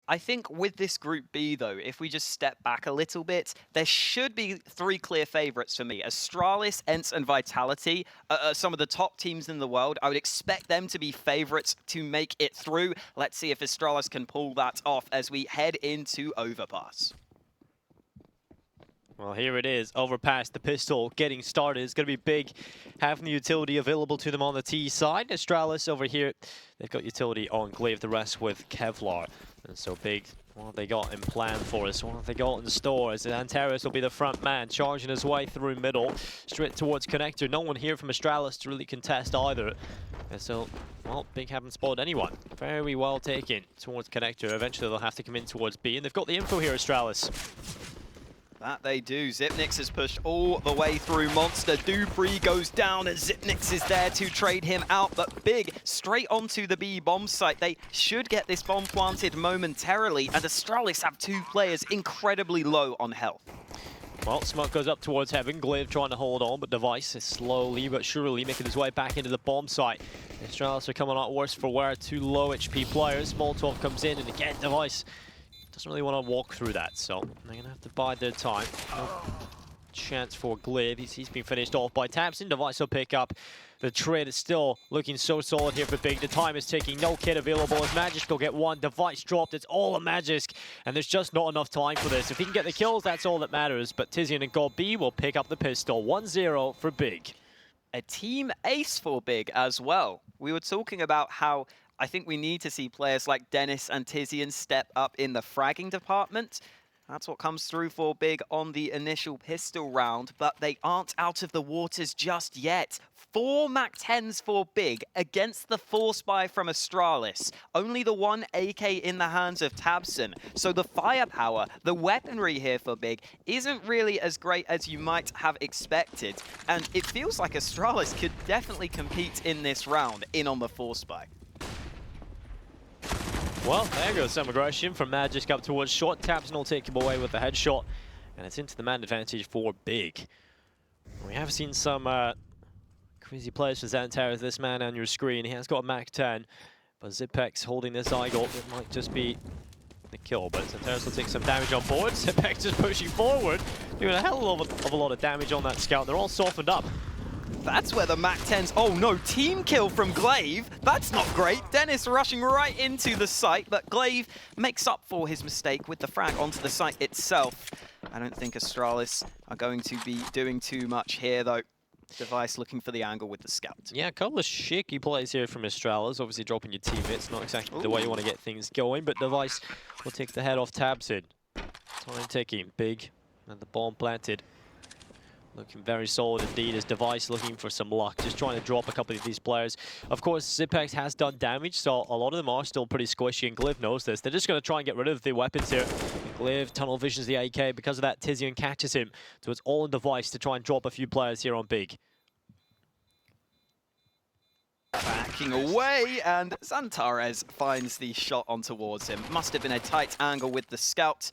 I think with this Group B, though, if we just step back a little bit, there should be three clear favorites for me. Astralis, ENCE, and Vitality are some of the top teams in the world. I would expect them to be favorites to make it through. Let's see if Astralis can pull that off as we head into Overpass. Well, here it is. Overpass, the pistol getting started. It's going to be big. Having the utility available to them on the T side. Astralis over here, they've got utility on Glaive, the rest with Kevlar. And so big, what have they got in plan for us? What have they got in store? As Antares will be the front man, charging his way through middle, straight towards Connector. No one here from Astralis to really contest either. And so, well, Big haven't spotted anyone. Very well taken towards Connector. Eventually they'll have to come in towards B, and they've got the info here, Astralis. That they do. Xyp9x has pushed all the way through Monster. Dupree goes down and Xyp9x is there to trade him out. But Big straight onto the B bomb site. They should get this bomb planted momentarily. And Astralis have two players incredibly low on health. Well, smoke goes up towards heaven. Glaive trying to hold on, but Device is slowly but surely making his way back into the bomb site. Astralis are coming out worse for wear. Two low HP players. Molotov comes in, and again, Device doesn't really want to walk through that, so they're going to have to bide their time. No chance for Glaive. He's been finished off by Tabson. Device will pick up the trade. Is still looking so solid here for Big. The time is ticking. No kit available as Magisk will get one. Device dropped. It's all a Magisk, and there's just not enough time for this. If he can get the kills, that's all that matters. But Tizian and God B will pick up the pistol. 1-0 for Big. A team ace for Big as well. We were talking about how I think we need to see players like Dennis and Tizian step up in the fragging department. That's what comes through for Big on the initial pistol round, but they aren't out of the waters just yet. 4 MAC-10s for Big against the 4 spy from Astralis. Only the 1 AK in the hands of Tabson. So the firepower, the weaponry here for Big isn't really as great as you might have expected. And it feels like Astralis could definitely compete in this round in on the 4 spy. Well, there goes some aggression from Magisk up towards short. Tabson will take him away with the headshot, and it's into the man advantage for Big. We have seen some crazy plays for Xantares. This man on your screen, he has got a MAC-10, but Xyp9x holding this Eagle. It might just be the kill, but Xantares will take some damage on board. Xyp9x just pushing forward, doing a hell of a lot of damage on that scout. They're all softened up. That's where the MAC-10s... Oh no, team kill from Glaive. That's not great. Dennis rushing right into the site, but Glaive makes up for his mistake with the frag onto the site itself. I don't think Astralis are going to be doing too much here, though. Device looking for the angle with the scout. Yeah, a couple of shaky plays here from Astralis. Obviously dropping your teammates, not exactly the way you want to get things going, but Device will take the head off Tabson. Time ticking. Big, and the bomb planted. Looking very solid indeed as Device looking for some luck, just trying to drop a couple of these players. Of course, Xyp9x has done damage, so a lot of them are still pretty squishy, and Glaive knows this. They're just going to try and get rid of the weapons here. Glaive tunnel visions the AK. Because of that, Tizian catches him. So it's all on Device to try and drop a few players here on Big. Backing away, and Xantares finds the shot on towards him. Must have been a tight angle with the scout.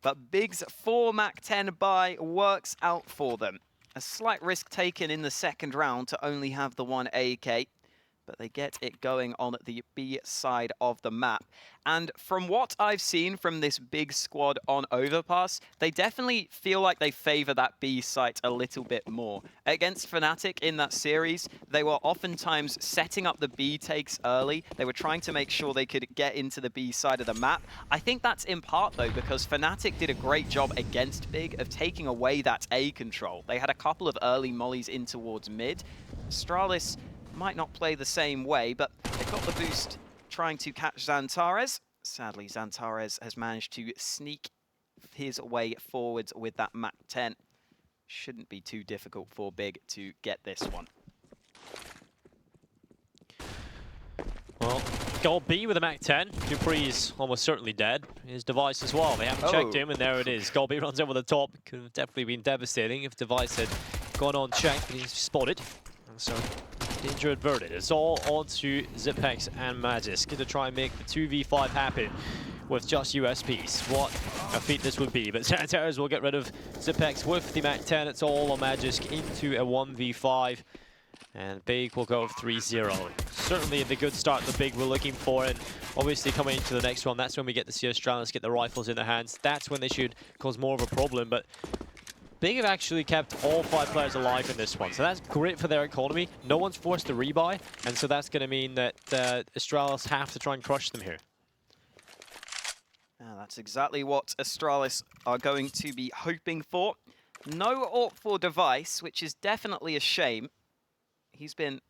But Big's 4 MAC-10 buy works out for them. A slight risk taken in the second round to only have the 1 AK, but they get it going on the B side of the map. And from what I've seen from this Big squad on Overpass, they definitely feel like they favor that B site a little bit more. Against Fnatic in that series, they were oftentimes setting up the B takes early. They were trying to make sure they could get into the B side of the map. I think that's in part, though, because Fnatic did a great job against Big of taking away that A control. They had a couple of early mollies in towards mid. Astralis might not play the same way, but they've got the boost trying to catch Xantares. Sadly, Xantares has managed to sneak his way forwards with that MAC-10. Shouldn't be too difficult for Big to get this one. Well, Gold B with a MAC-10. Dupree's almost certainly dead. His Device as well. They haven't checked him, and there it is. Gold B runs over the top. Could have definitely been devastating if Device had gone on check, but he's spotted. And so danger averted. It's all onto Xyp9x and Magisk to try and make the 2v5 happen with just USPs. What a feat this would be. But Xantares will get rid of Xyp9x with the MAC-10. It's all on Magisk into a 1v5. And Big will go 3-0. certainly the good start the Big were looking for, and obviously coming into the next one, that's when we get to see Astralis get the rifles in their hands. That's when they should cause more of a problem, but Big have actually kept all 5 players alive in this one, so that's great for their economy. No one's forced to rebuy, and so that's going to mean that Astralis have to try and crush them here. That's exactly what Astralis are going to be hoping for. No AWP for Device, which is definitely a shame. He's been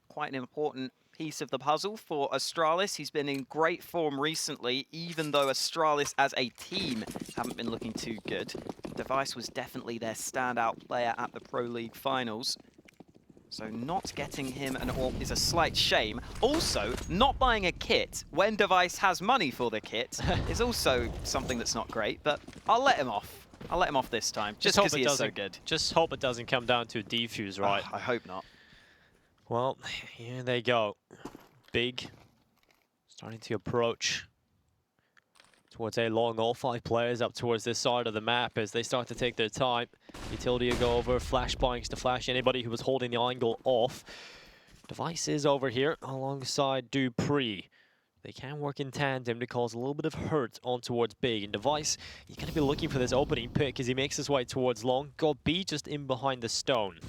quite an important piece of the puzzle for Astralis. He's been in great form recently, even though Astralis as a team haven't been looking too good. Device was definitely their standout player at the Pro League Finals. So not getting him an AWP is a slight shame. Also, not buying a kit when Device has money for the kit is also something that's not great, but I'll let him off. I'll let him off this time, just because he is so good. Just hope it doesn't come down to a defuse, right? I hope not. Well, here they go. Big starting to approach towards a long. All 5 players up towards this side of the map as they start to take their time. Utility will go over, flashbangs to flash anybody who was holding the angle off. Device is over here alongside Dupree. They can work in tandem to cause a little bit of hurt on towards Big. And Device, he's going to be looking for this opening pick as he makes his way towards long. Got B just in behind the stone.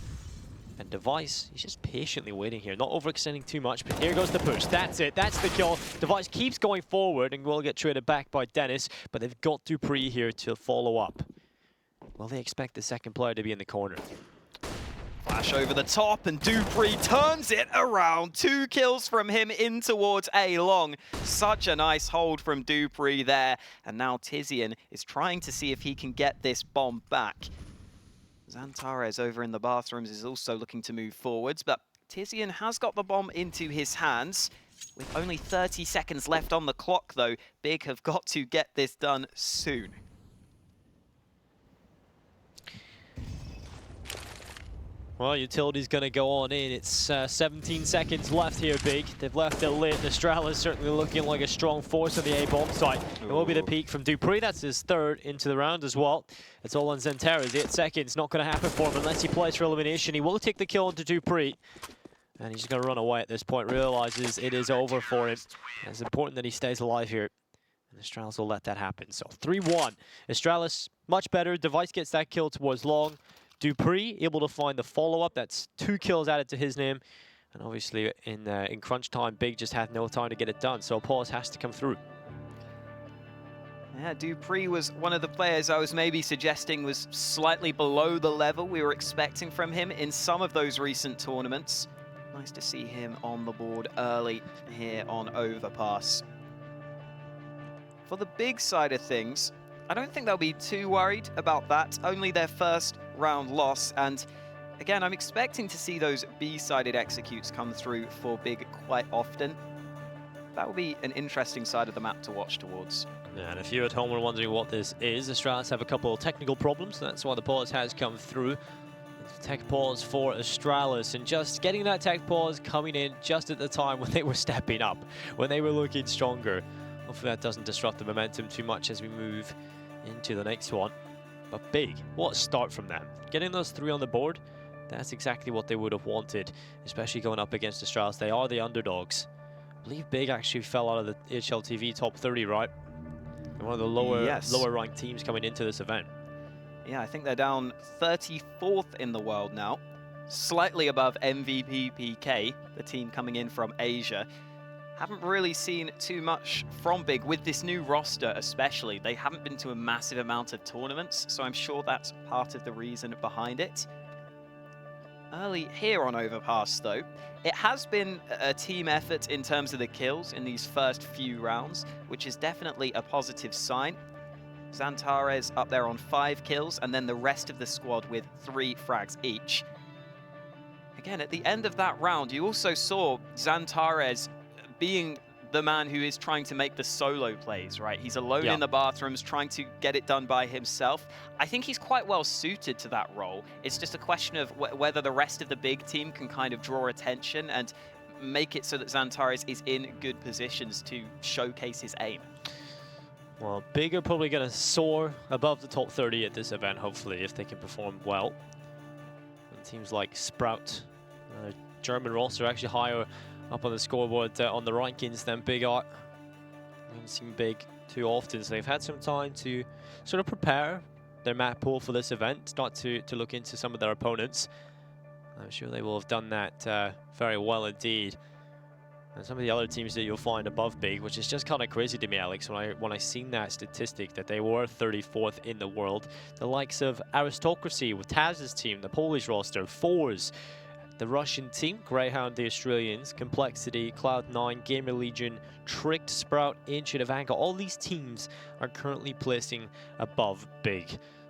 And Device, he's just patiently waiting here, not overextending too much, but here goes the push. That's it, that's the kill. Device keeps going forward and will get traded back by Dennis, but they've got Dupree here to follow up. Well, they expect the second player to be in the corner. Flash over the top, and Dupree turns it around. 2 kills from him in towards A long. Such a nice hold from Dupree there. And now Tizian is trying to see if he can get this bomb back. Xantares over in the bathrooms is also looking to move forwards, but Tizian has got the bomb into his hands. With only 30 seconds left on the clock, though, Big have got to get this done soon. Well, Utility's going to go on in. It's 17 seconds left here, Big. They've left it lit. Astralis certainly looking like a strong force on the A-bomb side. It will be the peak from Dupree. That's his 3rd into the round as well. It's all on Xantares. 8 seconds. Not going to happen for him unless he plays for elimination. He will take the kill into Dupree. And he's just going to run away at this point. Realizes it is over for him. It's important that he stays alive here. And Astralis will let that happen. So 3-1. Astralis much better. Device gets that kill towards long. Dupree able to find the follow-up. That's 2 kills added to his name. And obviously in crunch time, Big just had no time to get it done. So a pause has to come through. Yeah, Dupree was one of the players I was maybe suggesting was slightly below the level we were expecting from him in some of those recent tournaments. Nice to see him on the board early here on Overpass. For the Big side of things, I don't think they'll be too worried about that. Only their first round loss, and again, I'm expecting to see those B-sided executes come through for Big quite often. That will be an interesting side of the map to watch towards. Yeah, and if you at home were wondering what this is, Astralis have a couple of technical problems. That's why the pause has come through. It's tech pause for Astralis, and just getting that tech pause coming in just at the time when they were stepping up, when they were looking stronger. Hopefully that doesn't disrupt the momentum too much as we move into the next one. But Big, what a start from them. Getting those 3 on the board, that's exactly what they would have wanted, especially going up against Astralis. They are the underdogs. I believe Big actually fell out of the HLTV top 30, right? They're one of the lower ranked teams coming into this event. Yeah, I think they're down 34th in the world now. Slightly above MVP PK, the team coming in from Asia. Haven't really seen too much from Big with this new roster especially. They haven't been to a massive amount of tournaments, so I'm sure that's part of the reason behind it. Early here on Overpass though, it has been a team effort in terms of the kills in these first few rounds, which is definitely a positive sign. Xantares up there on 5 kills, and then the rest of the squad with 3 frags each. Again, at the end of that round, you also saw Xantares being the man who is trying to make the solo plays, right? He's alone in the bathrooms trying to get it done by himself. I think he's quite well suited to that role. It's just a question of whether the rest of the Big team can kind of draw attention and make it so that Xantares is in good positions to showcase his aim. Well, Big are probably going to soar above the top 30 at this event, hopefully, if they can perform well. And teams like Sprout, German roster, actually higher up on the scoreboard on the rankings than Big are. We haven't seen Big too often, so they've had some time to sort of prepare their map pool for this event, start to look into some of their opponents. I'm sure they will have done that very well indeed. And some of the other teams that you'll find above Big, which is just kind of crazy to me, Alex, when I seen that statistic that they were 34th in the world. The likes of Aristocracy with Taz's team, the Polish roster, Fours, the Russian team, Greyhound, the Australians, Complexity, Cloud9, Gamer Legion, Tricked, Sprout, Ancient of Anger. All these teams are currently placing above Big.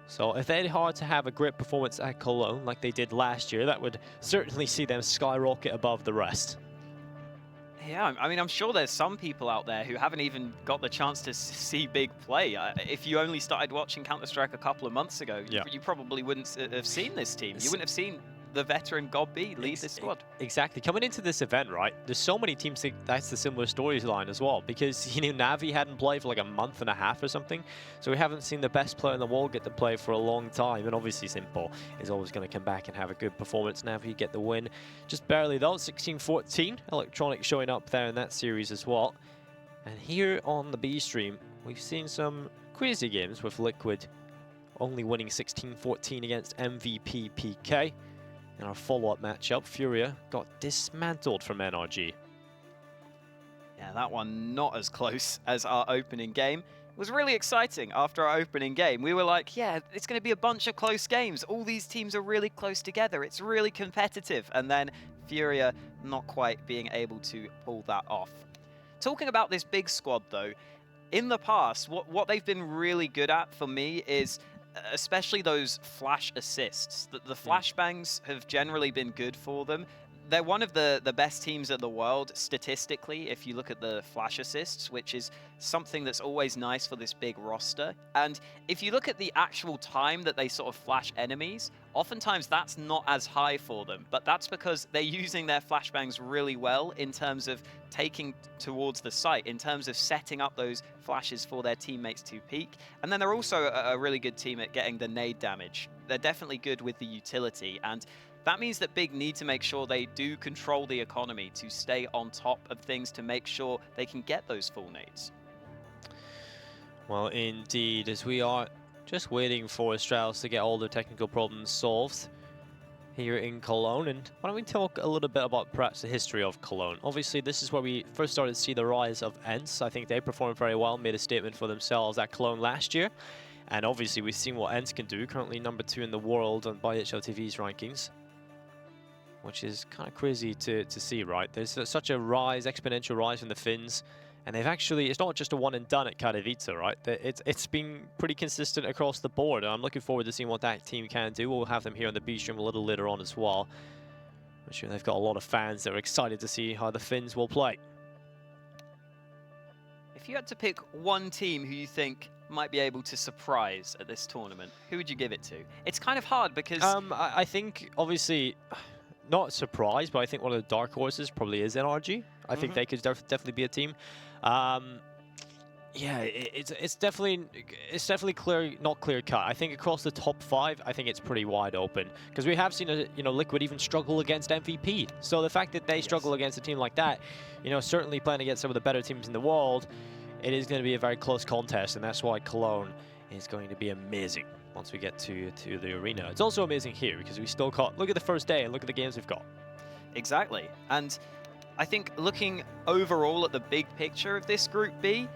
So if they're hard to have a great performance at Cologne like they did last year, that would certainly see them skyrocket above the rest. Yeah, I mean, I'm sure there's some people out there who haven't even got the chance to see Big play. If you only started watching Counter-Strike a couple of months ago, you probably wouldn't have seen this team. You wouldn't have seen the veteran God B lead this squad. Exactly. Coming into this event, right, there's so many teams that's the similar storyline as well, because, you know, Navi hadn't played for like a month and a half or something, so we haven't seen the best player in the world get to play for a long time, and obviously Simple is always going to come back and have a good performance. Navi get the win, just barely though, 16-14, Electronic showing up there in that series as well. And here on the B stream, we've seen some crazy games with Liquid only winning 16-14 against MVP PK. In our follow-up matchup, Furia got dismantled from NRG. Yeah, that one not as close as our opening game. It was really exciting after our opening game. We were like, yeah, it's going to be a bunch of close games. All these teams are really close together. It's really competitive. And then Furia not quite being able to pull that off. Talking about this Big squad, though, in the past, what they've been really good at for me is especially those flash assists. The flashbangs have generally been good for them. They're one of the best teams in the world statistically if you look at the flash assists, which is something that's always nice for this Big roster. And if you look at the actual time that they sort of flash enemies, oftentimes that's not as high for them, but that's because they're using their flashbangs really well in terms of taking towards the site, in terms of setting up those flashes for their teammates to peek. And then they're also a really good team at getting the nade damage. They're definitely good with the utility, and that means that Big need to make sure they do control the economy to stay on top of things, to make sure they can get those full nades. Well, indeed, as we are just waiting for Astralis to get all their technical problems solved here in Cologne. And why don't we talk a little bit about perhaps the history of Cologne. Obviously, this is where we first started to see the rise of ENCE. I think they performed very well, made a statement for themselves at Cologne last year. And obviously, we've seen what ENCE can do, currently number 2 in the world by HLTV's rankings, which is kind of crazy to see, right? There's such a rise, exponential rise from the Finns, and they've actually, it's not just a one and done at Katowice, right? It's been pretty consistent across the board, and I'm looking forward to seeing what that team can do. We'll have them here on the B stream a little later on as well. I'm sure they've got a lot of fans that are excited to see how the Finns will play. If you had to pick one team who you think might be able to surprise at this tournament, who would you give it to? It's kind of hard because... I think, obviously, not surprised, but I think one of the dark horses probably is NRG. I think they could definitely be a team. Yeah, it's definitely clear, not clear cut. I think across the top 5, I think it's pretty wide open, because we have seen Liquid even struggle against MVP. So the fact that they struggle against a team like that, certainly playing against some of the better teams in the world, it is going to be a very close contest, and that's why Cologne is going to be amazing once we get to the arena. It's also amazing here because we still got, look at the first day and look at the games we've got. Exactly. And I think looking overall at the big picture of this Group B,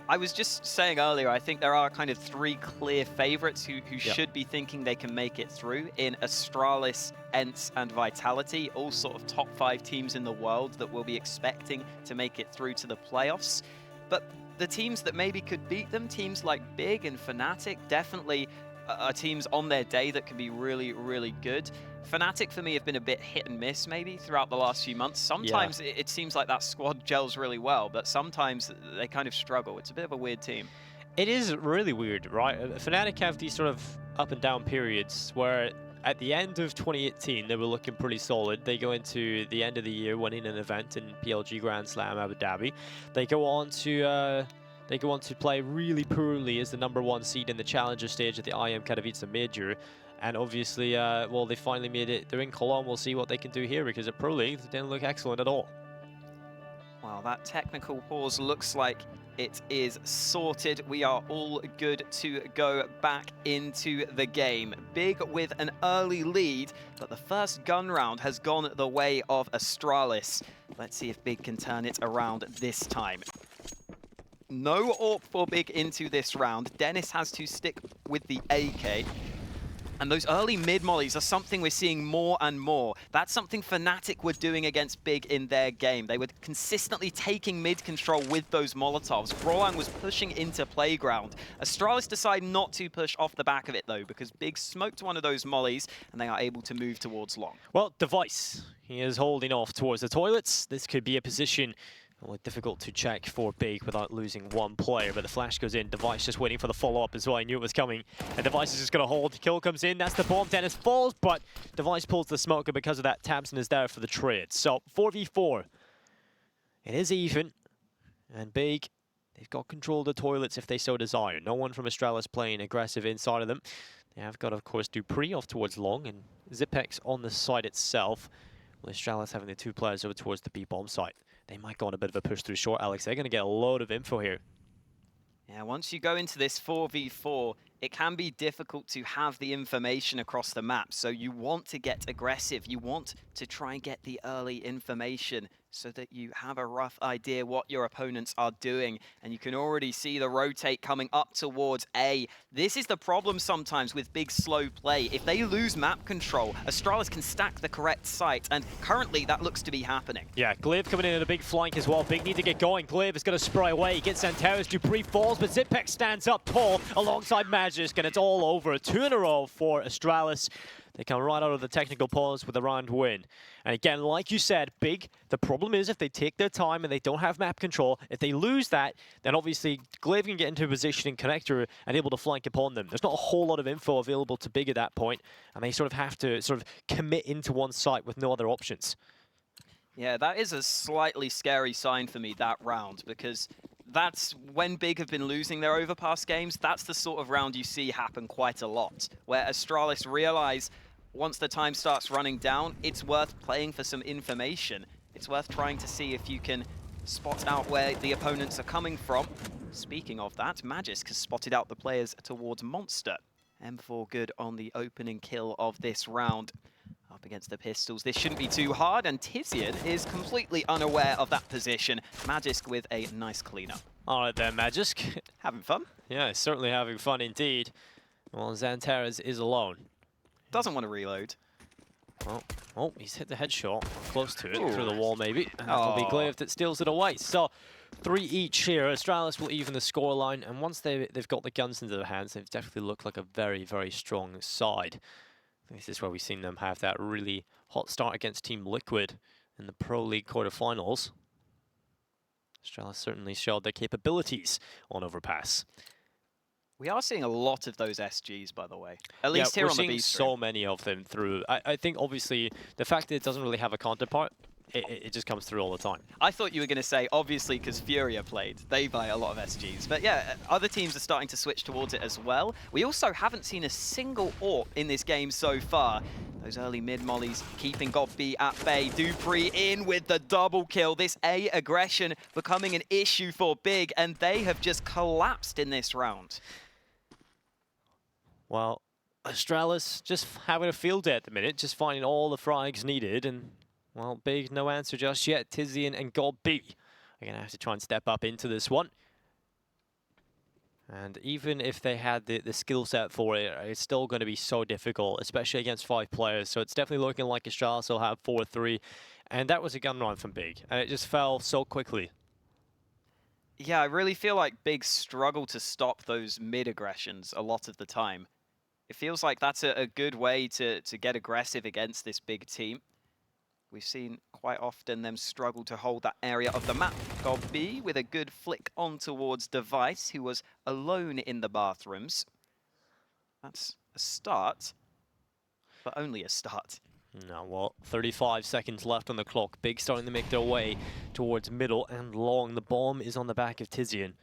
I was just saying earlier, I think there are kind of 3 clear favorites who should be thinking they can make it through in Astralis, ENCE, and Vitality, all sort of top 5 teams in the world that will be expecting to make it through to the playoffs. But the teams that maybe could beat them, teams like Big and Fnatic, definitely are teams on their day that can be really, really good. Fnatic, for me, have been a bit hit and miss, maybe, throughout the last few months. Sometimes it seems like that squad gels really well, but sometimes they kind of struggle. It's a bit of a weird team. It is really weird, right? Fnatic have these sort of up and down periods where at the end of 2018, they were looking pretty solid. They go into the end of the year winning an event in PLG Grand Slam Abu Dhabi. They go on to play really poorly as the #1 seed in the Challenger stage at the IM Katowice Major. And obviously, well, they finally made it. They're in Cologne. We'll see what they can do here, because at Pro League, they didn't look excellent at all. that technical pause looks like it is sorted. We are all good to go back into the game. Big with an early lead, but the first gun round has gone the way of Astralis. Let's see if Big can turn it around this time. No AWP for Big into this round. Dennis has to stick with the AK. And those early mid-mollies are something we're seeing more and more. That's something Fnatic were doing against Big in their game. They were consistently taking mid-control with those Molotovs. Broang was pushing into Playground. Astralis decide not to push off the back of it, though, because Big smoked one of those mollies, and they are able to move towards long. Well, Device, he is holding off towards the toilets. This could be a position difficult to check for Big without losing one player, but the flash goes in. Device just waiting for the follow-up as well. I knew it was coming. And Device is just going to hold. The kill comes in. That's the bomb. Dennis falls, but Device pulls the smoke, and because of that, Tabson is there for the trade. So 4v4. It is even. And Big, they've got control of the toilets if they so desire. No one from Astralis playing aggressive inside of them. They have got, of course, Dupree off towards long, and Zipex on the side itself. With Astralis having the two players over towards the B-bomb site. They might go on a bit of a push through short, Alex. They're going to get a load of info here. Yeah, once you go into this 4v4, it can be difficult to have the information across the map. So you want to get aggressive. You want to try and get the early information so that you have a rough idea what your opponents are doing. And you can already see the rotate coming up towards A. This is the problem sometimes with Big slow play. If they lose map control, Astralis can stack the correct site. And currently that looks to be happening. Yeah, Glaive coming in at a big flank as well. Big need to get going. Glaive is going to spray away. He gets Santeros. Dupree falls, but Zipex stands up tall alongside Magisk, and it's all over. 2 in a row for Astralis. They come right out of the technical pause with a round win. And again, like you said, Big, the problem is if they take their time and they don't have map control, if they lose that, then obviously Glaive can get into a position in connector and able to flank upon them. There's not a whole lot of info available to Big at that point, and they sort of have to commit into one site with no other options. Yeah, that is a slightly scary sign for me, that round, because that's when Big have been losing their Overpass games. That's the sort of round you see happen quite a lot, where Astralis realize once the time starts running down, it's worth playing for some information. It's worth trying to see if you can spot out where the opponents are coming from. Speaking of that, Magisk has spotted out the players towards Monster. M4 good on the opening kill of this round. Up against the pistols, this shouldn't be too hard, and Tizian is completely unaware of that position. Magisk with a nice cleanup. All right there, Magisk. Having fun? Yeah, certainly having fun indeed. Well, Xanteras is alone. Doesn't want to reload. Oh, he's hit the headshot. Close to it, Ooh. through the wall maybe. And that'll be Glaive that steals it away. So, 3 each here. Astralis will even the scoreline, and once they've got the guns into their hands, they've definitely looked like a very, very strong side. This is where we've seen them have that really hot start against Team Liquid in the Pro League quarterfinals. Astralis certainly showed their capabilities on Overpass. We are seeing a lot of those SGs, by the way. At least here on the B stream. So many of them through. I think, obviously, the fact that it doesn't really have a counterpart, it just comes through all the time. I thought you were going to say, obviously, because Furia played. They buy a lot of SGs. But yeah, other teams are starting to switch towards it as well. We also haven't seen a single AWP in this game so far. Those early mid-mollies keeping GOB at bay. Dupree in with the double kill. This A aggression becoming an issue for Big, and they have just collapsed in this round. Well, Astralis just having a field day at the minute, just finding all the frags needed, and, well, Big, no answer just yet. Tizian and GOB are going to have to try and step up into this one. And even if they had the skill set for it, it's still going to be so difficult, especially against 5 players. So it's definitely looking like Astralis will have 4-3. And that was a gun run from Big, and it just fell so quickly. Yeah, I really feel like Big struggle to stop those mid-aggressions a lot of the time. It feels like that's a good way to get aggressive against this Big team. We've seen quite often them struggle to hold that area of the map. GOB with a good flick on towards Device, who was alone in the bathrooms. That's a start, but only a start. No, well, 35 seconds left on the clock. Big starting to make their way towards middle and long. The bomb is on the back of Tizian.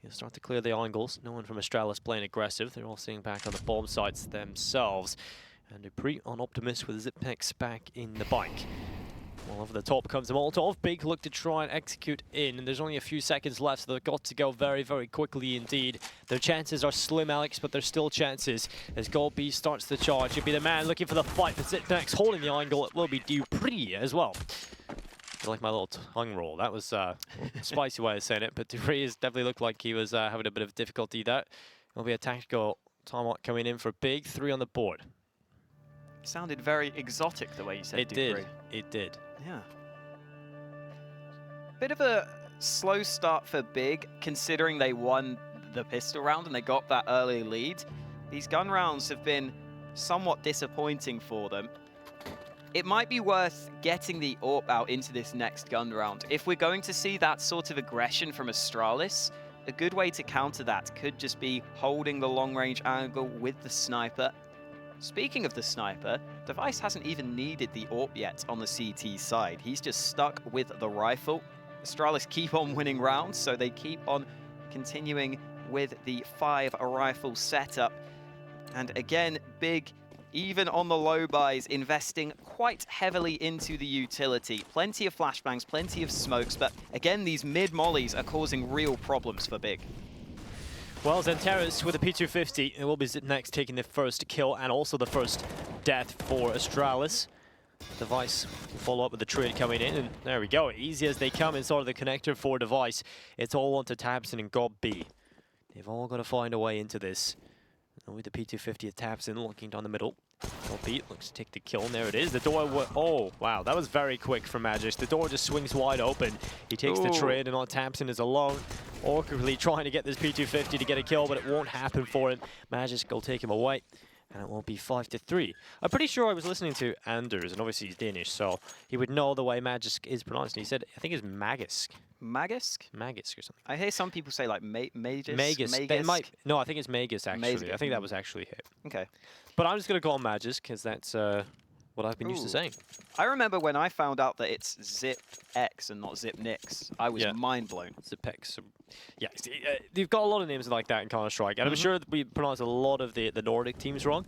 He'll start to clear the angles. No one from Astralis playing aggressive. They're all sitting back on the bomb sites themselves. And Dupree on Optimus with Zipex back in the bike. Well, over the top comes the Molotov. Big look to try and execute in, and there's only a few seconds left, so they've got to go very, very quickly indeed. Their chances are slim, Alex, but there's still chances as Gold B starts the charge. He'll be the man looking for the fight, but Zipnex holding the angle. It will be Dupree as well. I like my little tongue roll. That was a spicy way of saying it, but Dupree has definitely looked like he was having a bit of difficulty there. It'll be a tactical timeout coming in for Big. 3 on the board. Sounded very exotic the way you said Dupree. It did. Yeah. Bit of a slow start for Big, considering they won the pistol round and they got that early lead. These gun rounds have been somewhat disappointing for them. It might be worth getting the AWP out into this next gun round. If we're going to see that sort of aggression from Astralis, a good way to counter that could just be holding the long-range angle with the sniper. Speaking of the sniper, Device hasn't even needed the AWP yet on the CT side. He's just stuck with the rifle. Astralis keep on winning rounds, so they keep on continuing with the 5 rifle setup. And again, Big, even on the low buys, investing quite heavily into the utility. Plenty of flashbangs, plenty of smokes, but again, these mid-mollies are causing real problems for Big. Well, Xantares with a P250, it will be Zipnex taking the first kill and also the first death for Astralis. Device will follow up with the trade coming in, and there we go. Easy as they come inside of the connector for Device. It's all onto Tabson and Gob B. They've all got to find a way into this. And with the P250 of Tabson looking down the middle. Gob B looks to take the kill, and there it is. The door, oh, wow, that was very quick for Magis. The door just swings wide open. He takes the trade, and Tabson is alone. Awkwardly trying to get this P250 to get a kill, but it won't happen for him. Magisk will take him away, and it will be 5-3. I'm pretty sure I was listening to Anders, and obviously he's Danish, so he would know the way Magisk is pronounced. And he said, I think it's Magisk. Magisk? Magisk or something. I hear some people say like Magus. Magus. They might, no, I think it's Magus actually. Magus. I think that was actually it. Okay. But I'm just going to call him Magisk because that's what I've been used to saying. I remember when I found out that it's ZipX and not ZipNix. I was mind blown. ZipX. Yeah, you've got a lot of names like that in Counter-Strike, and I'm sure that we pronounce a lot of the Nordic teams wrong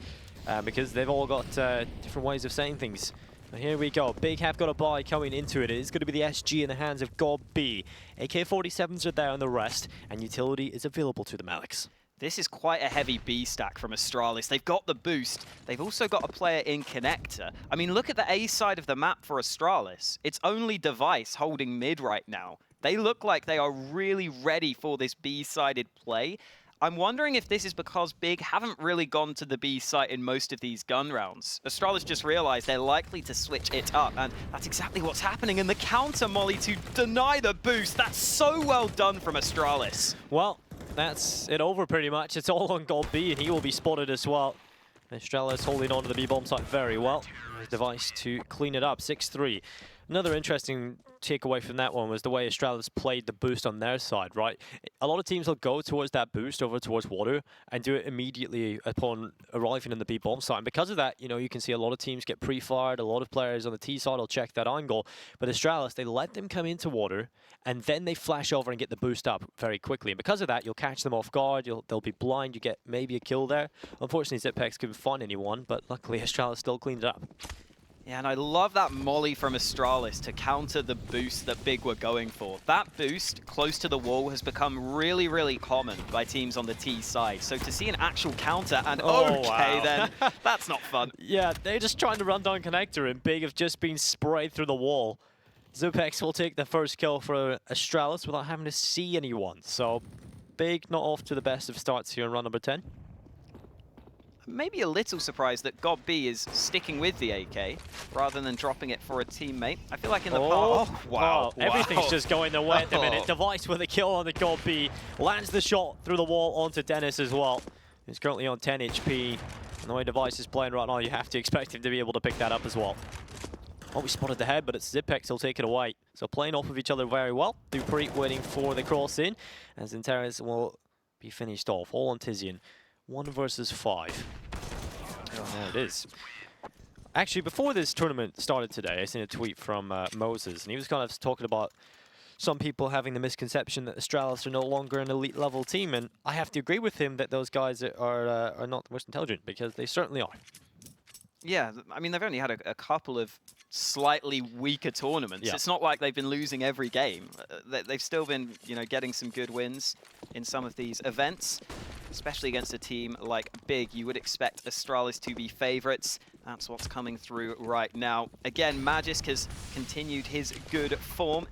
because they've all got different ways of saying things. Now here we go. Big have got a buy coming into it. It's going to be the SG in the hands of Gob B. AK-47s are there on the rest, and utility is available to them, Alex. This is quite a heavy B stack from Astralis. They've got the boost. They've also got a player in connector. I mean, look at the A side of the map for Astralis. It's only Device holding mid right now. They look like they are really ready for this B-sided play. I'm wondering if this is because Big haven't really gone to the B site in most of these gun rounds. Astralis just realized they're likely to switch it up, and that's exactly what's happening. And the counter molly to deny the boost. That's so well done from Astralis. Well, that's it over pretty much. It's all on Gold B, and he will be spotted as well. Astralis holding on to the B-bomb site very well. Device to clean it up, 6-3. Another interesting takeaway from that one was the way Astralis played the boost on their side, right? A lot of teams will go towards that boost over towards water and do it immediately upon arriving in the B-bomb site. And because of that, you know, you can see a lot of teams get pre-fired, a lot of players on the T side will check that angle. But Astralis, they let them come into water and then they flash over and get the boost up very quickly. And because of that, you'll catch them off guard, they'll be blind, you get maybe a kill there. Unfortunately, Zipex couldn't find anyone, but luckily Astralis still cleaned it up. Yeah, and I love that molly from Astralis to counter the boost that Big were going for. That boost close to the wall has become really, really common by teams on the T side. So to see an actual counter and then, that's not fun. Yeah, they're just trying to run down connector and Big have just been sprayed through the wall. Zupex will take the first kill for Astralis without having to see anyone. So Big not off to the best of starts here in round number 10. Maybe a little surprised that Gob B is sticking with the AK rather than dropping it for a teammate. I feel like in the past... Everything's just going their way at the minute. Device with a kill on the Gob B. Lands the shot through the wall onto Dennis as well. He's currently on 10 HP. And the way Device is playing right now, you have to expect him to be able to pick that up as well. Oh, we spotted the head, but it's Zipex who'll take it away. So playing off of each other very well. Dupree waiting for the cross in. As Xantares will be finished off. All on Tizian. 1 versus 5. Oh, there it is. Actually, before this tournament started today, I seen a tweet from Moses, and he was kind of talking about some people having the misconception that Astralis are no longer an elite level team, and I have to agree with him that those guys are not the most intelligent, because they certainly are. Yeah, I mean, they've only had a couple of slightly weaker tournaments. Yeah. It's not like they've been losing every game. They've still been, getting some good wins in some of these events, especially against a team like Big. You would expect Astralis to be favorites. That's what's coming through right now. Again, Magisk has continued his good form.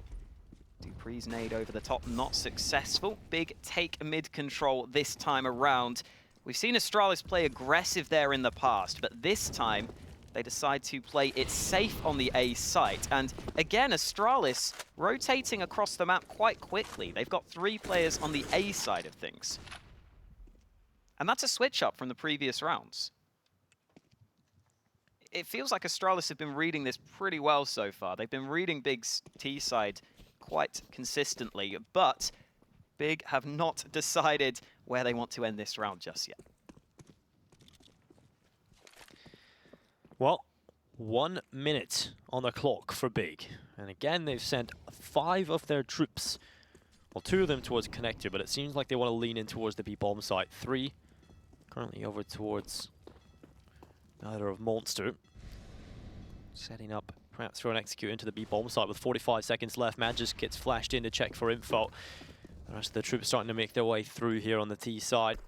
Dupree's nade over the top, not successful. Big take mid control this time around. We've seen Astralis play aggressive there in the past, but this time they decide to play it safe on the A site. And again, Astralis rotating across the map quite quickly. They've got 3 players on the A side of things. And that's a switch up from the previous rounds. It feels like Astralis have been reading this pretty well so far. They've been reading Big's T side quite consistently, but Big have not decided where they want to end this round just yet. Well, 1 minute on the clock for Big. And again, they've sent 5 of their troops. Well, 2 of them towards Connector, but it seems like they want to lean in towards the B-bomb site. 3 currently over towards either of Monster. Setting up perhaps for an execute into the B-bomb site with 45 seconds left. Magisk gets flashed in to check for info. The rest of the troops starting to make their way through here on the T side.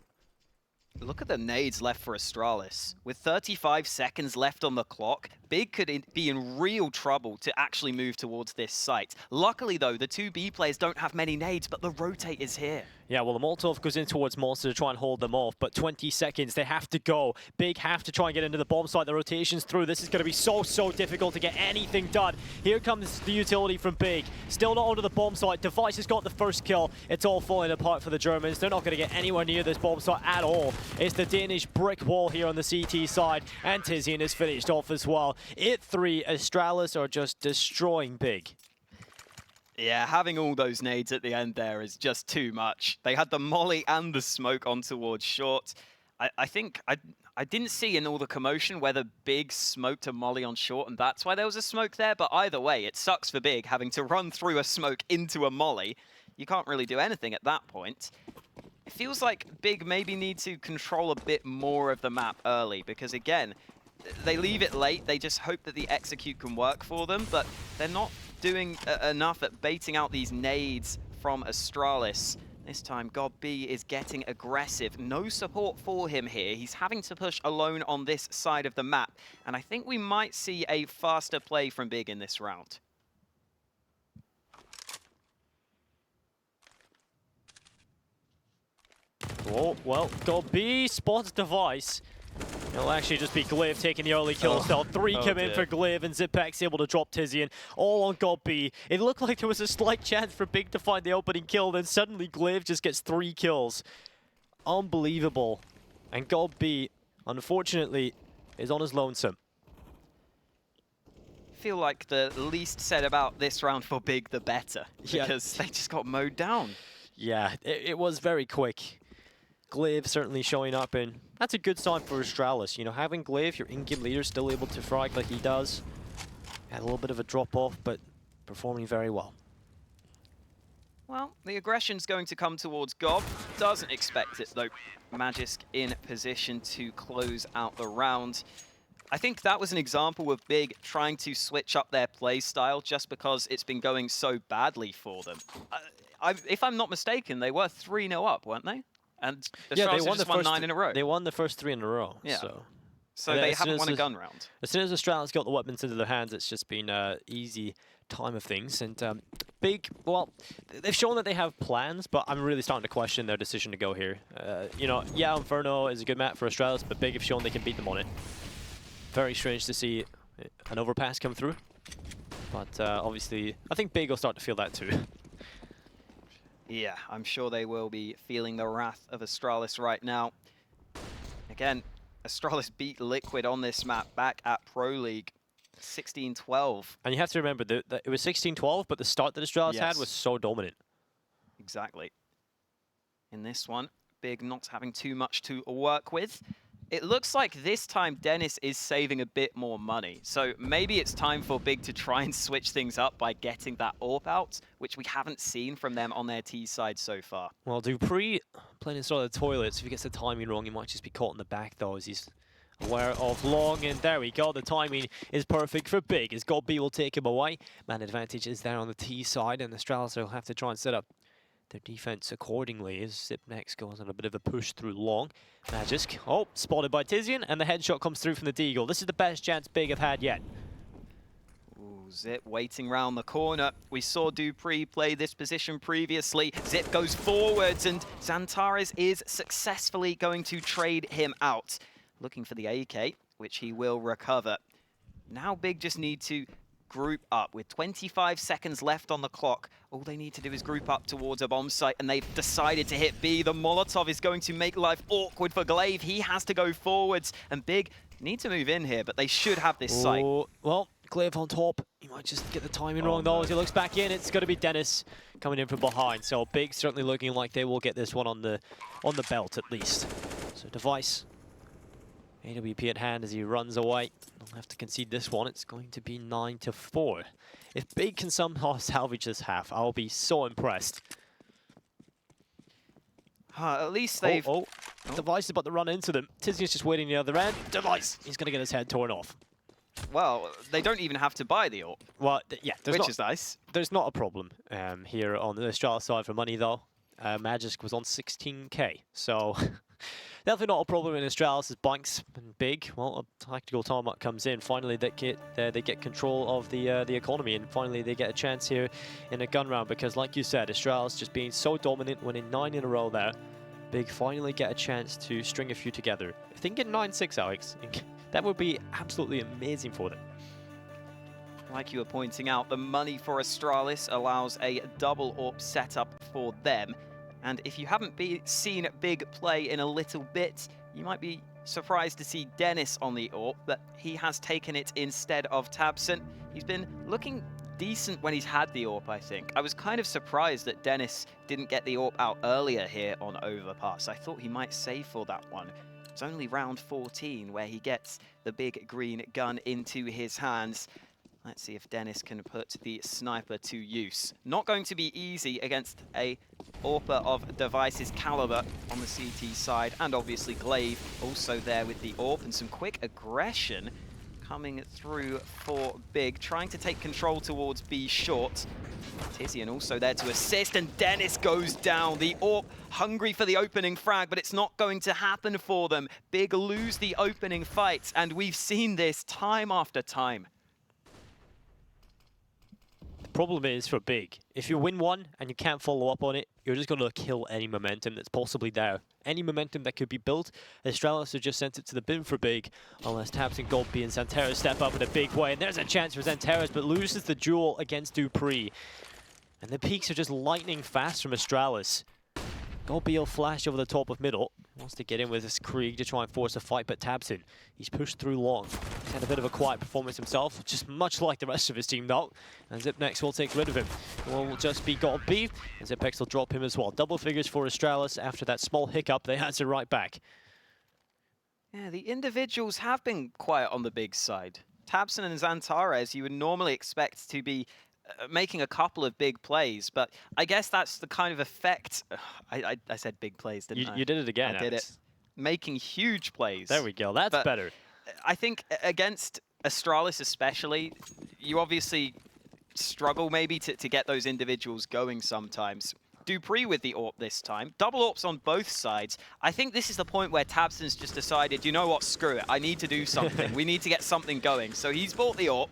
Look at the nades left for Astralis. With 35 seconds left on the clock, Big could be in real trouble to actually move towards this site. Luckily though, the 2 B players don't have many nades, but the rotate is here. Yeah, well, the Molotov goes in towards Monster to try and hold them off, but 20 seconds, they have to go. Big have to try and get into the bomb site. The rotation's through. This is going to be so difficult to get anything done. Here comes the utility from Big. Still not onto the bomb site. Device has got the first kill. It's all falling apart for the Germans. They're not going to get anywhere near this bomb site at all. It's the Danish brick wall here on the CT side, and Tizian is finished off as well. It3, Astralis are just destroying Big. Yeah, having all those nades at the end there is just too much. They had the molly and the smoke on towards short. I think I didn't see in all the commotion whether Big smoked a molly on short and that's why there was a smoke there, but either way, it sucks for Big having to run through a smoke into a molly. You can't really do anything at that point. It feels like Big maybe need to control a bit more of the map early because again, they leave it late, they just hope that the execute can work for them, but they're not doing enough at baiting out these nades from Astralis. This time, God B is getting aggressive. No support for him here. He's having to push alone on this side of the map. And I think we might see a faster play from Big in this round. Oh, well, God B spots Device. It'll actually just be Glaive taking the early kill stealth. 3 come in for Glaive, and Zipek's able to drop Tizian. All on God B. It looked like there was a slight chance for Big to find the opening kill, then suddenly Glaive just gets 3 kills. Unbelievable. And God B, unfortunately, is on his lonesome. I feel like the least said about this round for Big, the better. Because they just got mowed down. Yeah, it was very quick. Glaive certainly showing up, and that's a good sign for Astralis. You know, having Glaive, your in-game leader, still able to frag like he does. Had a little bit of a drop-off, but performing very well. Well, the aggression's going to come towards Gob. Doesn't expect it, though. Magisk in position to close out the round. I think that was an example of Big trying to switch up their play style just because it's been going so badly for them. If I'm not mistaken, they were 3-0 up, weren't they? And yeah, they won won 9 in a row. They won the first 3 in a row. Yeah. So and they haven't won a gun round. As soon as Astralis got the weapons into their hands, it's just been an easy time of things. And Big, well, they've shown that they have plans, but I'm really starting to question their decision to go here. You know, yeah, Inferno is a good map for Astralis, but Big have shown they can beat them on it. Very strange to see an overpass come through. But obviously, I think Big will start to feel that too. Yeah, I'm sure they will be feeling the wrath of Astralis right now. Again, Astralis beat Liquid on this map back at Pro League, 16-12. And you have to remember that it was 16-12, but the start that Astralis had was so dominant. Exactly. In this one, Big not having too much to work with. It looks like this time Dennis is saving a bit more money. So maybe it's time for Big to try and switch things up by getting that AWP out, which we haven't seen from them on their T side so far. Well, Dupree playing inside the toilets. If he gets the timing wrong, he might just be caught in the back though, as he's aware of long, and there we go. The timing is perfect for Big, as Gold B will take him away. Man advantage is there on the T side, and Astralis will have to try and set up their defense accordingly as Zip next goes on a bit of a push through long. Magisk, oh, spotted by Tizian, and the headshot comes through from the Deagle. This is the best chance Big have had yet. Ooh, Zip waiting round the corner. We saw Dupree play this position previously. Zip goes forwards, and Xantares is successfully going to trade him out. Looking for the AK, which he will recover. Now Big just need to group up. With 25 seconds left on the clock, all they need to do is group up towards a bomb site, and they've decided to hit B. The Molotov is going to make life awkward for Glaive. He has to go forwards, and Big need to move in here, but they should have this site. Well, Glaive on top. He might just get the timing wrong, though. As he looks back in, it's going to be Dennis coming in from behind. So Big certainly looking like they will get this one on the belt, at least. So Device, AWP at hand as he runs away. They'll have to concede this one. It's going to be 9-4. If Big can somehow salvage this half, I'll be so impressed. At least they've... Device is about to run into them. Tizian's just waiting the other end. Device, he's going to get his head torn off. Well, they don't even have to buy the AWP. Well, yeah, which is nice. There's not a problem here on the Astralis side for money, though. Magisk was on 16k, so definitely not a problem in Astralis' banks. And Big, well, a tactical timeout comes in. Finally, they get control of the economy, and finally they get a chance here in a gun round. Because, like you said, Astralis just being so dominant, winning 9 in a row there. Big finally get a chance to string a few together. If they can get 9-6, Alex, that would be absolutely amazing for them. Like you were pointing out, the money for Astralis allows a double AWP setup for them. And if you haven't seen Big play in a little bit, you might be surprised to see Dennis on the AWP, but he has taken it instead of Tabson. He's been looking decent when he's had the AWP, I think. I was kind of surprised that Dennis didn't get the AWP out earlier here on Overpass. I thought he might save for that one. It's only round 14 where he gets the big green gun into his hands. Let's see if Dennis can put the sniper to use. Not going to be easy against a AWPer of Device's caliber on the CT side, and obviously Glaive also there with the AWP, and some quick aggression coming through for Big, trying to take control towards B short. Tizian also there to assist, and Dennis goes down. The AWP hungry for the opening frag, but it's not going to happen for them. Big lose the opening fight, and we've seen this time after time. Problem is for Big, if you win one and you can't follow up on it, you're just going to kill any momentum that's possibly there. Any momentum that could be built. Astralis have just sent it to the bin for Big, unless Tabson, Gold B and Xantares step up in a big way. And there's a chance for Xantares, but loses the duel against Dupree. And the peaks are just lightning fast from Astralis. Gold B will flash over the top of middle. Wants to get in with his Krieg to try and force a fight, but Tabson, he's pushed through long. He's had a bit of a quiet performance himself, just much like the rest of his team though. And Zipnex will take rid of him. Will just be Gold B, and Zipex will drop him as well. Double figures for Astralis. After that small hiccup, they answer right back. Yeah, the individuals have been quiet on the Big side. Tabson and Xantares, you would normally expect to be making a couple of big plays, but I guess that's the kind of effect. I said big plays, didn't I? You did it again. I did it. Making huge plays. There we go. That's better. I think against Astralis especially, you obviously struggle maybe to get those individuals going sometimes. Dupree with the AWP this time. Double AWPs on both sides. I think this is the point where Tabson's just decided, you know what, screw it. I need to do something. We need to get something going. So he's bought the AWP.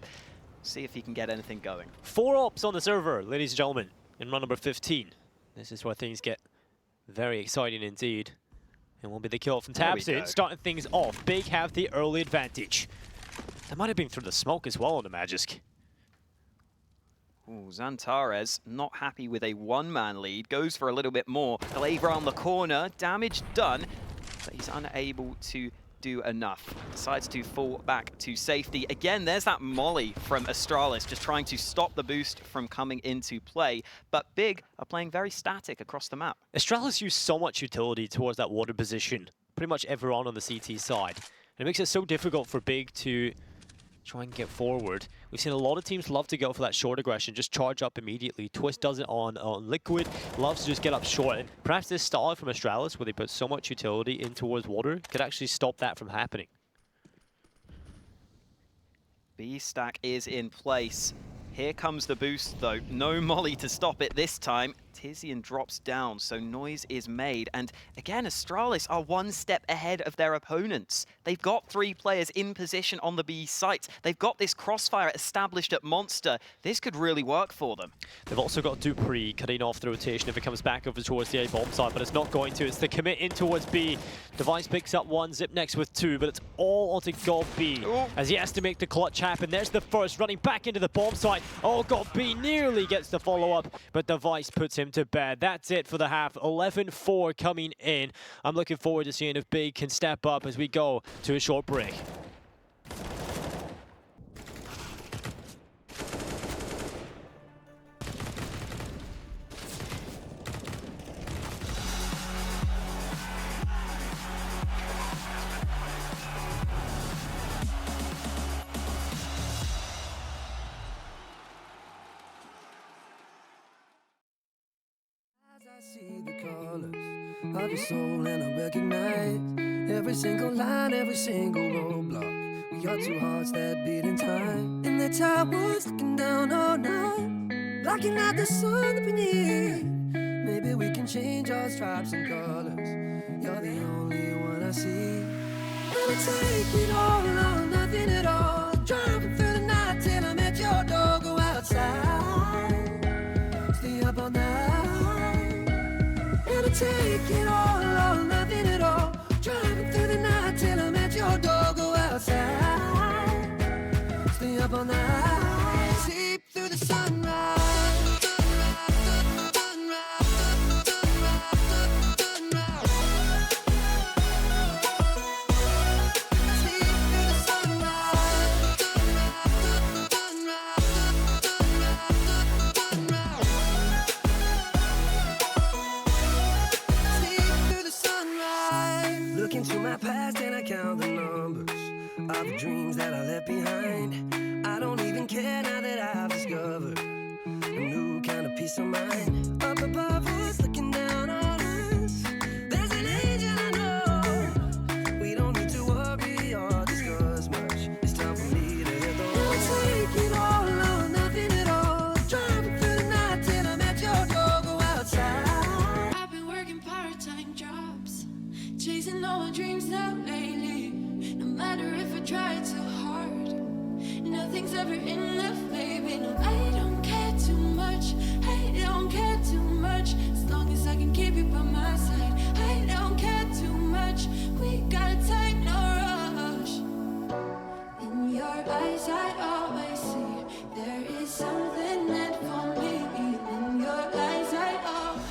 See if he can get anything going. 4 AWPs on the server, ladies and gentlemen, in run number 15. This is where things get very exciting indeed. And will be the kill from Tabson, starting things off. Big have the early advantage. That might have been through the smoke as well on the Magisk. Ooh, Xantares not happy with a one-man lead. Goes for a little bit more. Glaive around the corner. Damage done, but he's unable to do enough. Decides to fall back to safety. Again, there's that molly from Astralis, just trying to stop the boost from coming into play. But Big are playing very static across the map. Astralis use so much utility towards that water position. Pretty much everyone on the CT side. And it makes it so difficult for Big to try and get forward. We've seen a lot of teams love to go for that short aggression, just charge up immediately. Twist does it on Liquid, loves to just get up short. And perhaps this style from Astralis, where they put so much utility in towards water, could actually stop that from happening. B stack is in place. Here comes the boost though. No molly to stop it this time. Tizian drops down, so noise is made. And again, Astralis are one step ahead of their opponents. They've got 3 players in position on the B site. They've got this crossfire established at Monster. This could really work for them. They've also got Dupree cutting off the rotation if it comes back over towards the A bomb side, but it's not going to. It's the commit in towards B. Device picks up 1, Zip next with 2, but it's all onto God B as he has to make the clutch happen. There's the first running back into the bomb site. Oh, God B nearly gets the follow-up, but Device puts him to bed. That's it for the half. 11-4 coming in. I'm looking forward to seeing if Big can step up as we go to a short break. Of your soul, and I recognize every single line, every single roadblock. We got 2 hearts that beat in time, and the towers looking down all night, blocking out the sun up beneath. Maybe we can change our stripes and colors. You're the only one I see. Gonna take it all or nothing at all. Driving through the night till I'm at your door. Go outside, stay up all night. Gonna take it all or nothing at all. Driving through the night till I'm at your door. Go outside, stay up all night. Sleep through the sunrise. Into my past and I count the numbers of the dreams that I left behind. I don't even care now that I've discovered a new kind of peace of mind. Up above us, looking down on us, there's an angel I know. We don't need to worry or discuss much. It's time for me to hit the road. I'll take it all or nothing at all. Driving through the night till I'm at your door. Go outside. I've been working part-time jobs, chasing all my dreams now lately. No matter if I try too hard, nothing's ever enough, baby. No, I don't care too much. I don't care too much. As long as I can keep you by my side. I don't care too much. We got time, no rush. In your eyes, I always see there is something meant for me. In your eyes, I always.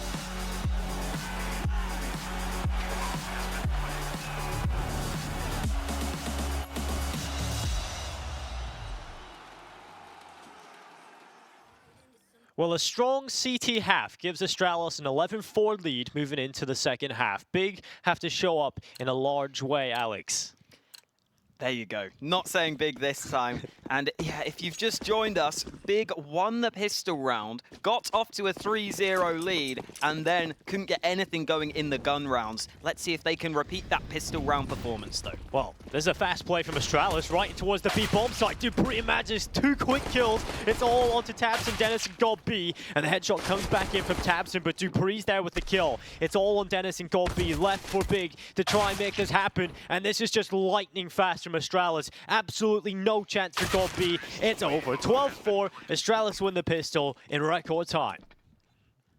Well, a strong CT half gives Astralis an 11-4 lead moving into the second half. Big have to show up in a large way, Alex. There you go. Not saying Big this time. And yeah, if you've just joined us, Big won the pistol round, got off to a 3-0 lead, and then couldn't get anything going in the gun rounds. Let's see if they can repeat that pistol round performance, though. Well, there's a fast play from Astralis right towards the B bomb site. Dupree manages 2 quick kills. It's all onto Tabson, Dennis, and God B. And the headshot comes back in from Tabson, but Dupree's there with the kill. It's all on Dennis and God B, left for Big to try and make this happen. And this is just lightning fast from Astralis. Absolutely no chance for God B. It's over. 12-4. Astralis win the pistol in record time.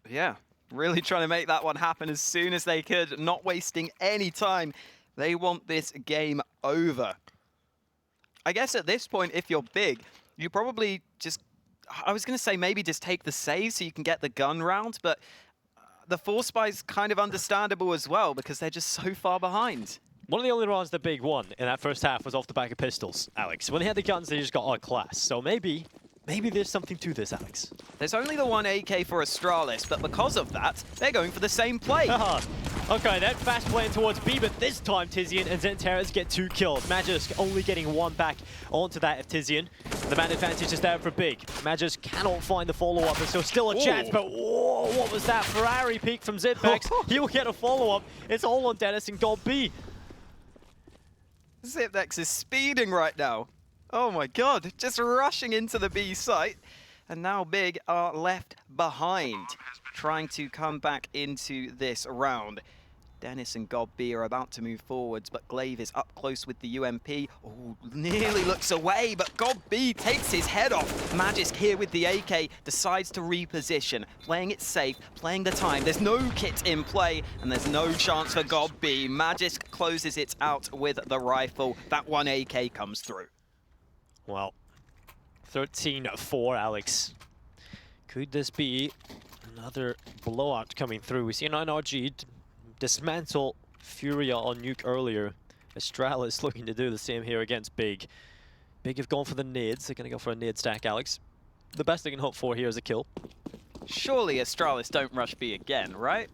Yeah, really trying to make that one happen as soon as they could, not wasting any time. They want this game over. I guess at this point, if you're Big, you probably just, I was going to say maybe just take the save so you can get the gun round, but the force spy's kind of understandable as well because they're just so far behind. One of the only rounds that Big won in that first half was off the back of pistols, Alex. When they had the guns, they just got outclassed. So maybe there's something to this, Alex. There's only the one AK for Astralis, but because of that, they're going for the same play. Okay, then fast playing towards B, but this time Tizian and Zenteras get 2 kills. Magisk only getting 1 back onto that of Tizian. The man advantage is there for Big. Magisk cannot find the follow-up, and so still a chance, but whoa, what was that? Ferrari peek from Zipbex. He'll get a follow-up. It's all on Dennis and God B. Zipnex is speeding right now. Oh my god, just rushing into the B site. And now Big are left behind, trying to come back into this round. Dennis and Gob B are about to move forwards, but Glaive is up close with the UMP. Oh, nearly looks away, but Gob B takes his head off. Magisk here with the AK decides to reposition, playing it safe, playing the time. There's no kit in play, and there's no chance for Gob B. Magisk closes it out with the rifle. That one AK comes through. Well, 13-4, Alex. Could this be another blowout coming through? We see an NRG dismantle Furia on Nuke earlier. Astralis looking to do the same here against Big. Big have gone for the nades. They're going to go for a nade stack, Alex. The best they can hope for here is a kill. Surely Astralis don't rush B again, right?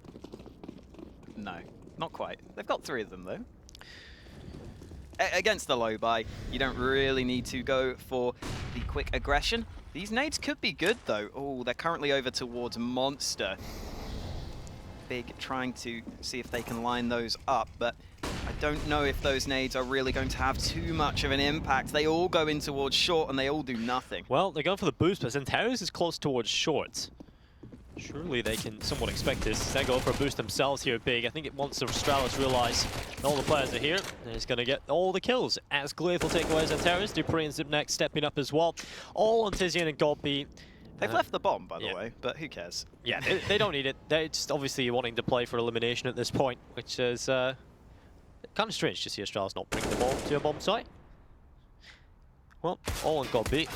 No, not quite. They've got 3 of them, though. Against the low buy, you don't really need to go for the quick aggression. These nades could be good, though. Oh, they're currently over towards Monster. Big trying to see if they can line those up, but I don't know if those nades are really going to have too much of an impact. They all go in towards short and they all do nothing. Well, they're going for the boost, but Antares is close towards short. Surely they can somewhat expect this. They go for a boost themselves here, Big. I think once the Astralis realise all the players are here, he's going to get all the kills. As Glaive will take away his Antares, Dupree and Zipnek stepping up as well. All on Tizian and Gob B. They've left the bomb, by the way, but who cares? Yeah, they don't need it. They're just obviously wanting to play for elimination at this point, which is kind of strange to see Astralis not bring the ball to a bomb site. Well, all on Gob B.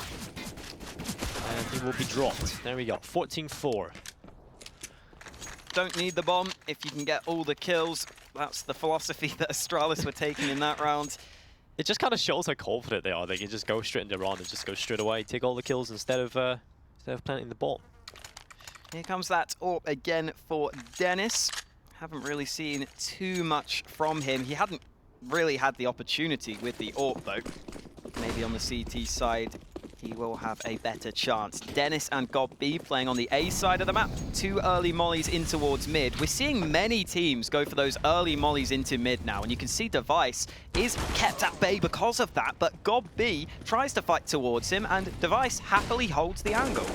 And he will be dropped. There we go, 14-4. Don't need the bomb if you can get all the kills. That's the philosophy that Astralis were taking in that round. It just kind of shows how confident they are. They can just go straight into round and just go straight away, take all the kills instead of planting the bomb. Here comes that AWP again for Dennis. Haven't really seen too much from him. He hadn't really had the opportunity with the AWP though. Maybe on the CT side, he will have a better chance. Dennis and Gob B playing on the A side of the map. 2 early mollies in towards mid. We're seeing many teams go for those early mollies into mid now, and you can see Device is kept at bay because of that, but Gob B tries to fight towards him, and Device happily holds the angle.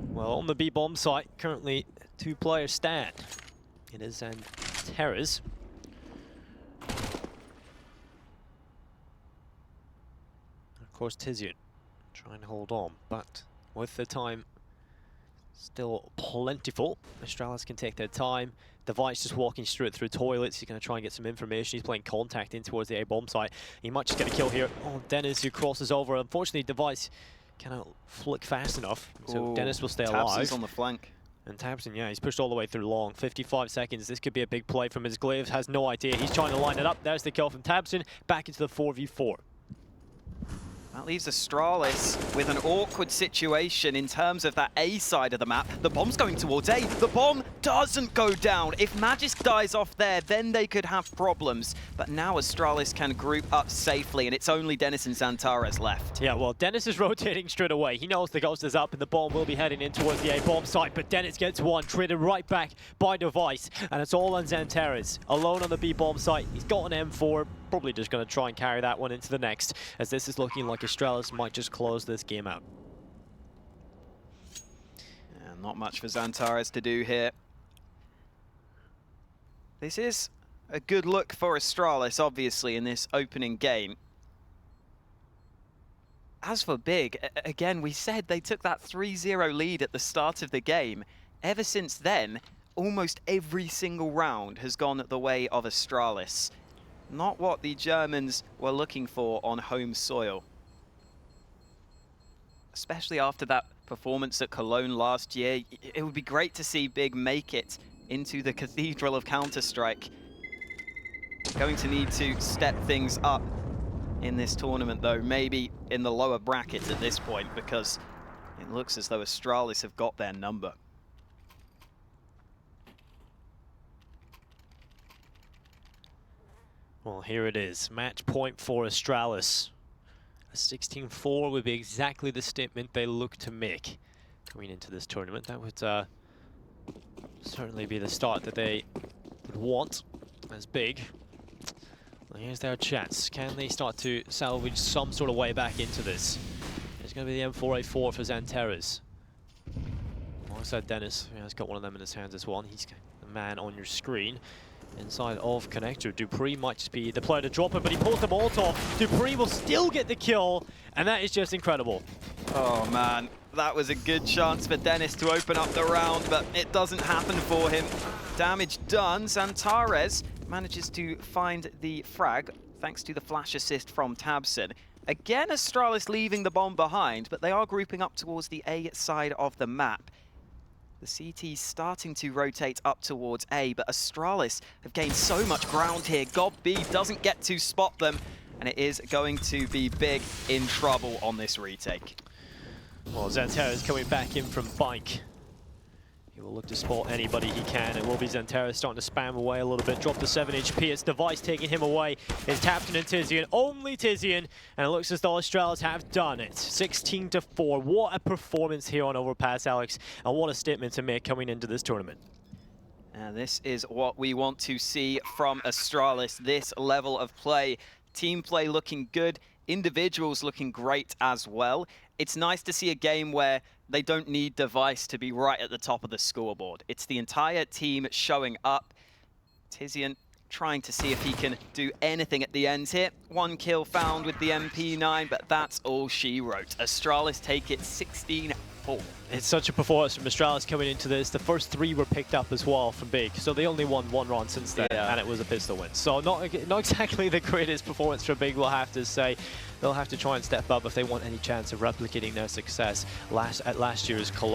Well, on the B bomb site, currently 2 players stand. It is Antares. Of course, Tizian trying to hold on, but with the time still plentiful, Astralis can take their time. Device just walking straight through toilets. He's going to try and get some information. He's playing contact in towards the A bomb site. He might just get a kill here. Oh, Dennis who crosses over. Unfortunately, Device cannot flick fast enough, so Ooh, Dennis will stay Tabson's alive. on the flank. And Tabson, yeah, he's pushed all the way through long. 55 seconds. This could be a big play from his Glaive. Has no idea. He's trying to line it up. There's the kill from Tabson. Back into the 4v4. That leaves Astralis with an awkward situation in terms of that A side of the map. The bomb's going towards A. The bomb doesn't go down. If Magisk dies off there, then they could have problems. But now Astralis can group up safely, and it's only Dennis and Xantares left. Yeah, well, Dennis is rotating straight away. He knows the ghost is up and the bomb will be heading in towards the A bomb site, but Dennis gets one, traded right back by Device, and it's all on Xantares. Alone on the B bomb site. He's got an M4. Probably just going to try and carry that one into the next, as this is looking like Astralis might just close this game out. Yeah, not much for Xantares to do here. This is a good look for Astralis, obviously, in this opening game. As for Big, again, we said they took that 3-0 lead at the start of the game. Ever since then, almost every single round has gone the way of Astralis. Not what the Germans were looking for on home soil. Especially after that performance at Cologne last year, it would be great to see Big make it into the Cathedral of Counter-Strike. Going to need to step things up in this tournament though, maybe in the lower brackets at this point, because it looks as though Astralis have got their number. Well, here it is. Match point for Astralis. A 16-4 would be exactly the statement they look to make coming into this tournament. That would certainly be the start that they would want as big. Well, here's their chance. Can they start to salvage some sort of way back into this? It's going to be the M4A4 for Xanteras. Alongside Dennis, who has got one of them in his hands as well. He's the man on your screen. Inside of Connector, Dupree might just be the player to drop it, but he pulls the Molotov. Dupree will still get the kill, and that is just incredible. Oh man, that was a good chance for Dennis to open up the round, but it doesn't happen for him. Damage done. Xantares manages to find the frag thanks to the flash assist from Tabson. Again, Astralis leaving the bomb behind, but they are grouping up towards the A side of the map. The CT's starting to rotate up towards A, but Astralis have gained so much ground here. Gob B doesn't get to spot them, and it is going to be Big in trouble on this retake. Well, Xanteras coming back in from Bike. He will look to spot anybody he can. It will be Xanteras starting to spam away a little bit. Drop the 7 HP. It's Device taking him away. It's Tapton and Tizian. Only Tizian. And it looks as though Astralis have done it. 16-4. What a performance here on Overpass, Alex. And what a statement to make coming into this tournament. And this is what we want to see from Astralis. This level of play. Team play looking good. Individuals looking great as well. It's nice to see a game where they don't need Device to be right at the top of the scoreboard. It's the entire team showing up. Tizian trying to see if he can do anything at the end here. 1 kill found with the MP9, but that's all she wrote. Astralis take it 16-4. It's such a performance from Astralis coming into this. The first 3 were picked up as well from Big, so they only won 1 round since then, and it was a pistol win. So not exactly the greatest performance from Big, we'll have to say. They'll have to try and step up if they want any chance of replicating their success at last year's Cologne.